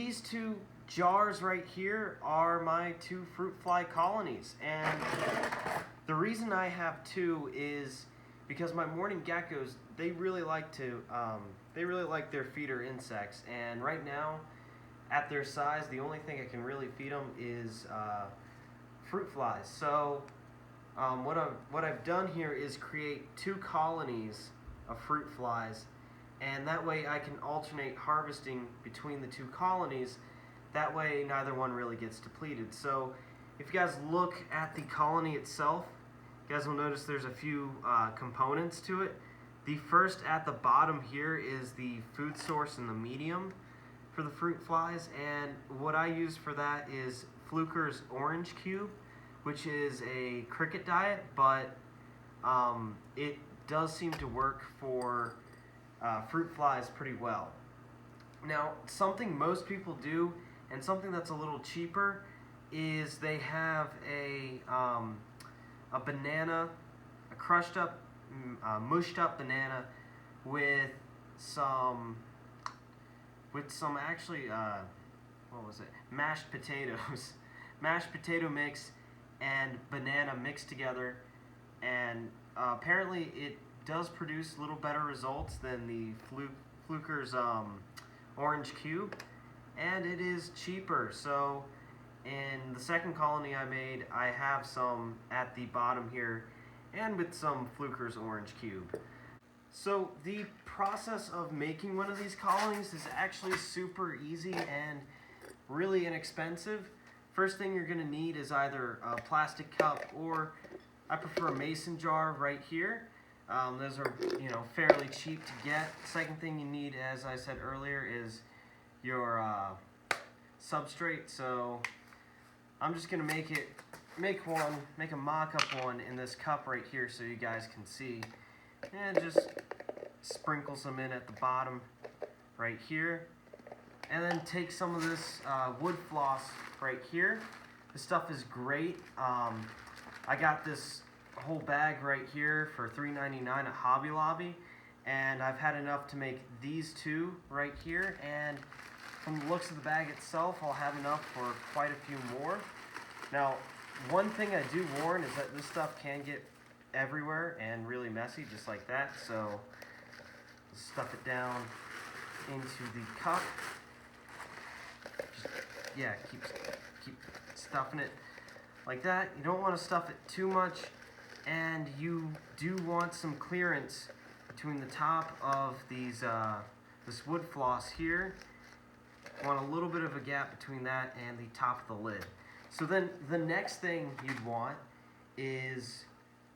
these two jars right here are my two fruit fly colonies, and the reason I have two is because my mourning geckos, they really like their feeder insects, and right now at their size the only thing I can really feed them is fruit flies. So what I've done here is create two colonies of fruit flies, and that way I can alternate harvesting between the two colonies. That way neither one really gets depleted. So if you guys look at the colony itself, you guys will notice there's a few components to it. The first at the bottom here is the food source and the medium for the fruit flies, and what I use for that is Fluker's Orange Cube, which is a cricket diet, but it does seem to work for fruit flies pretty well. Now, something most people do, and something that's a little cheaper, is they have a banana, a crushed up, mushed up banana with some actually, what was it? Mashed potatoes, mashed potato mix and banana mixed together, and apparently it does produce a little better results than the Fluker's Orange Cube, and it is cheaper. So in the second colony I made, I have some at the bottom here and with some Fluker's Orange Cube. So the process of making one of these colonies is actually super easy and really inexpensive. First thing you're going to need is either a plastic cup, or I prefer a mason jar right here. Those are, fairly cheap to get. Second thing you need, as I said earlier, is your substrate. So I'm just going to make a mock-up one in this cup right here so you guys can see. And just sprinkle some in at the bottom right here. And then take some of this wood floss right here. This stuff is great. I got this whole bag right here for $3.99 at Hobby Lobby, and I've had enough to make these two right here, and from the looks of the bag itself, I'll have enough for quite a few more. Now, one thing I do warn is that this stuff can get everywhere and really messy, just like that. So stuff it down into the cup. Keep stuffing it like that. You don't want to stuff it too much, and you do want some clearance between the top of these this wood floss here. You want a little bit of a gap between that and the top of the lid. So then the next thing you'd want is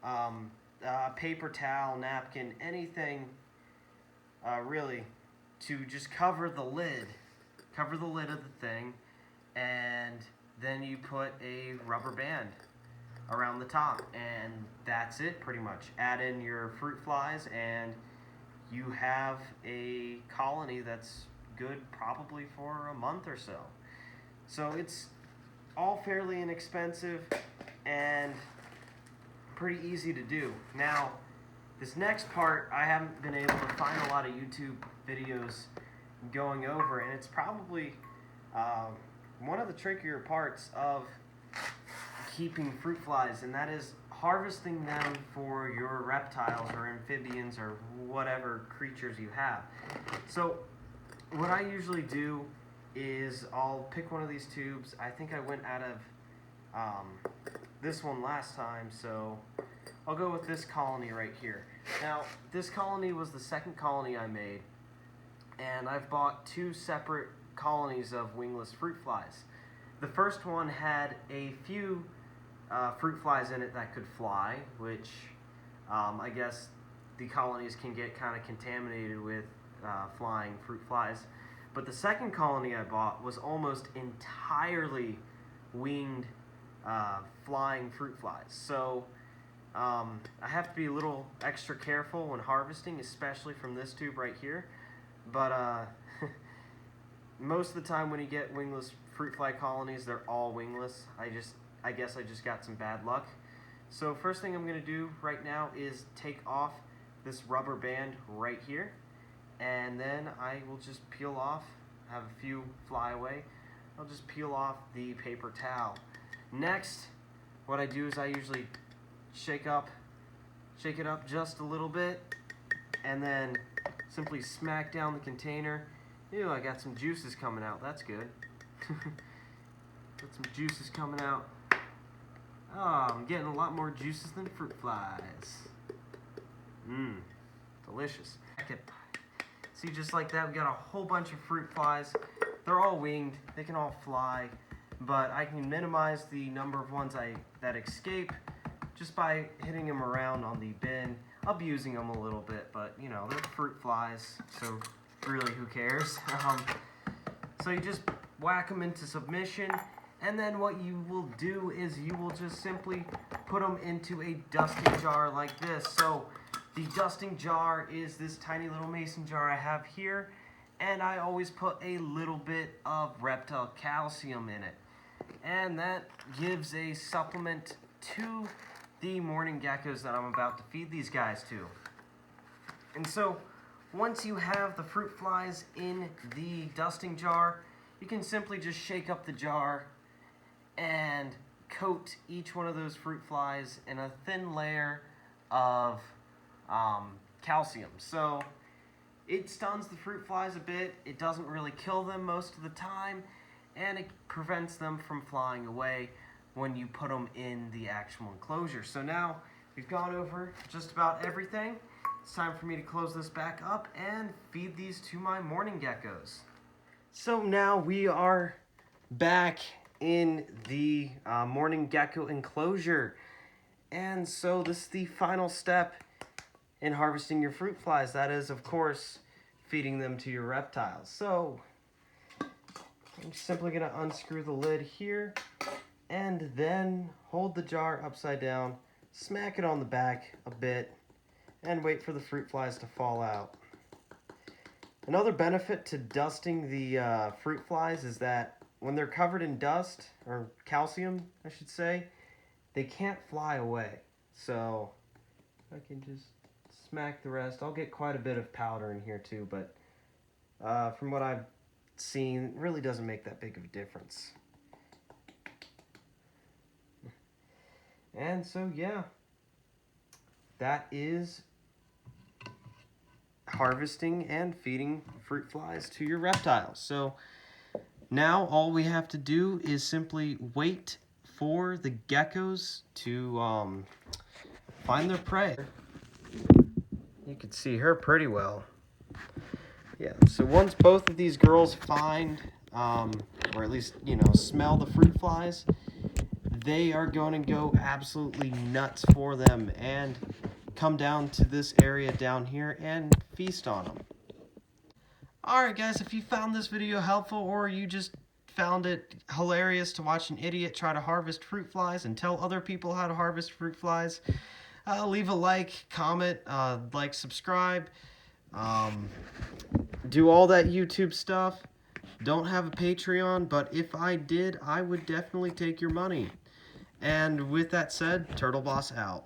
a paper towel, napkin, anything really to just cover the lid of the thing, and then you put a rubber band around the top, and that's it pretty much. Add in your fruit flies and you have a colony that's good probably for a month or so. So it's all fairly inexpensive and pretty easy to do. Now, this next part I haven't been able to find a lot of YouTube videos going over, and it's probably one of the trickier parts of keeping fruit flies, and that is harvesting them for your reptiles or amphibians or whatever creatures you have. So what I usually do is I'll pick one of these tubes. I think I went out of this one last time, so I'll go with this colony right here. Now, this colony was the second colony I made, and I've bought two separate colonies of wingless fruit flies. The first one had a few fruit flies in it that could fly, which I guess the colonies can get kind of contaminated with flying fruit flies. But the second colony I bought was almost entirely winged flying fruit flies. So I have to be a little extra careful when harvesting, especially from this tube right here. But most of the time when you get wingless fruit fly colonies, they're all wingless. I guess I just got some bad luck. So first thing I'm going to do right now is take off this rubber band right here, and then I will just peel off have a few fly away, I'll just peel off the paper towel. Next, what I do is I usually shake it up just a little bit, and then simply smack down the container. Ew, I got some juices coming out. That's good. Got some juices coming out. Oh, I'm getting a lot more juices than fruit flies. Mmm, delicious. See, just like that, we got a whole bunch of fruit flies. They're all winged. They can all fly, but I can minimize the number of ones that escape just by hitting them around on the bin, abusing them a little bit, but you know, they're fruit flies, so really who cares? So you just whack them into submission, and then what you will do is you will just simply put them into a dusting jar like this. So the dusting jar is this tiny little mason jar I have here, and I always put a little bit of reptile calcium in it, and that gives a supplement to the mourning geckos that I'm about to feed these guys to. And so once you have the fruit flies in the dusting jar, you can simply just shake up the jar and coat each one of those fruit flies in a thin layer of calcium. So it stuns the fruit flies a bit, it doesn't really kill them most of the time, and it prevents them from flying away when you put them in the actual enclosure. So now we've gone over just about everything. It's time for me to close this back up and feed these to my mourning geckos. So now we are back in the mourning gecko enclosure. And so this is the final step in harvesting your fruit flies. That is, of course, feeding them to your reptiles. So I'm simply going to unscrew the lid here, and then hold the jar upside down, smack it on the back a bit, and wait for the fruit flies to fall out. Another benefit to dusting the fruit flies is that when they're covered in dust, or calcium, I should say, they can't fly away. So I can just smack the rest. I'll get quite a bit of powder in here too, but from what I've seen, it really doesn't make that big of a difference. And so, yeah, that is harvesting and feeding fruit flies to your reptiles. So now all we have to do is simply wait for the geckos to find their prey. You can see her pretty well. Yeah, so once both of these girls find, or at least, you know, smell the fruit flies, they are going to go absolutely nuts for them and come down to this area down here and feast on them. Alright guys, if you found this video helpful, or you just found it hilarious to watch an idiot try to harvest fruit flies and tell other people how to harvest fruit flies, leave a like, comment, subscribe, do all that YouTube stuff. Don't have a Patreon, but if I did, I would definitely take your money. And with that said, Turtle Boss out.